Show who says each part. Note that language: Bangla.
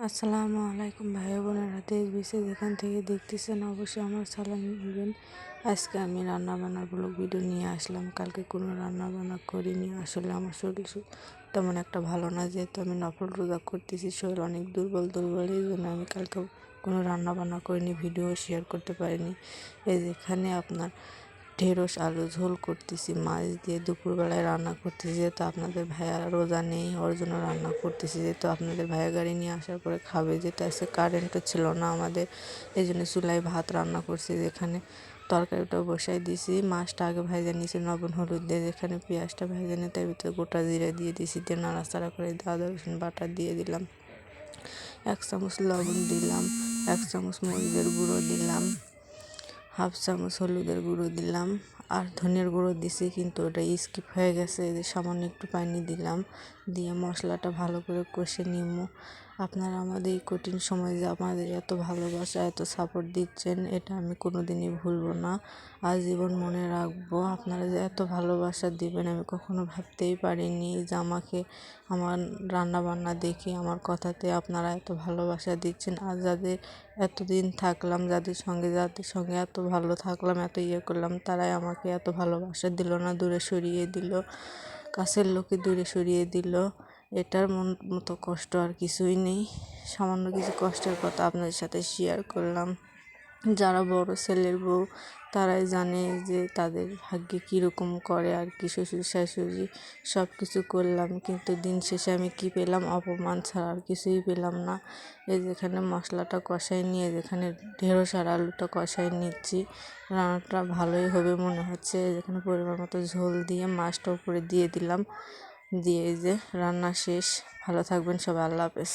Speaker 1: আসসালামু আলাইকুম ভাই বোনেরা, দেশ বিদেশ যেখান থেকে দেখতেছেন অবশ্যই আমার সালাম নেবেন। আজকে আমি রান্নাবান্নার ব্লগ ভিডিও নিয়ে আসলাম। কালকে কোনো রান্নাবান্না করিনি, আসলে আমার শরীর তেমন একটা ভালো না, যেহেতু আমি নফল রোজা করতেছি, শরীর অনেক দুর্বল এই জন্য আমি কালকে কোনো রান্নাবান্না করিনি, ভিডিও শেয়ার করতে পারিনি। এই যেখানে আপনার ঢেঁড়স আলু ঝোল করতেছি, মাছ দিয়ে দুপুরবেলায় রান্না করতেছি, যেহেতু আপনাদের ভাইয়া রোজা নেই, ওর জন্য রান্না করতেছি। যেহেতু আপনাদের ভাইয়া গাড়ি নিয়ে আসার পরে খাবে, যেহেতু আজকে কারেন্টও ছিল না আমাদের, এই জন্য চুলায় ভাত রান্না করছি। যেখানে তরকারিটাও বসাই দিয়েছি, মাছটা আগে ভাজা নিয়েছি লবণ হলুদ দিয়ে, যেখানে পেঁয়াজটা ভেজে নিয়ে তার ভিতরে গোটা জিরা দিয়ে দিয়েছি, দিয়ে নাড়াচাড়া করে আদা রসুন বাটা দিয়ে দিলাম, 1 চামচ লবণ দিলাম, 1 চামচ মরিচের গুঁড়ো দিলাম, 1/2 চামচ হলুদের গুঁড়ো দিলাম, আর ধনিয়ার গুঁড়ো দিছি, কিন্তু ওটা স্কিপ হয়ে গেছে। যে সামান্য একটু পানি দিলাম, দিয়ে মশলাটা ভালো করে কষে নিব। আপনারা আমাদের এই কঠিন সময়ে যে আমাদের এত ভালোবাসা এত সাপোর্ট দিচ্ছেন, এটা আমি কোনো দিনই ভুলবো না, আজীবন মনে রাখবো। আপনারা যে এত ভালোবাসা দিবেন আমি কখনো ভাবতেই পারিনি, যে আমাকে আমার রান্নাবান্না দেখে আমার কথাতে আপনারা এত ভালোবাসা দিচ্ছেন। আর যাদের এতদিন থাকলাম, যাদের সঙ্গে এত ভালো থাকলাম, এত করলাম, তারাই আমাকে এত ভালোবাসা দিল না, দূরে সরিয়ে দিল, কাছের লোকে দূরে সরিয়ে দিল। এটার মতো কষ্ট আর কিছুই নেই। সামান্য কিছু কষ্টের কথা আপনাদের সাথে শেয়ার করলাম। যারা বড় ছেলের বউ তারাই জানে যে তাদের ভাগ্যে কীরকম করে, আর কি শ্বশুর শাশুড়ি সব কিছু করলাম, কিন্তু দিন শেষে আমি কি পেলাম? অপমান ছাড়া আর কিছুই পেলাম না। এই যেখানে মশলাটা কষাই নিয়ে যেখানে ঢেঁড়স আর আলুটা কষাই নিচ্ছি, রান্নাটা ভালোই হবে মনে হচ্ছে। যেখানে পরিমাণ মতো ঝোল দিয়ে মাছটা উপরে দিয়ে দিলাম, দিয়ে এই যে রান্না শেষ। ভালো থাকবেন সবাই, আল্লাহ হাফেজ।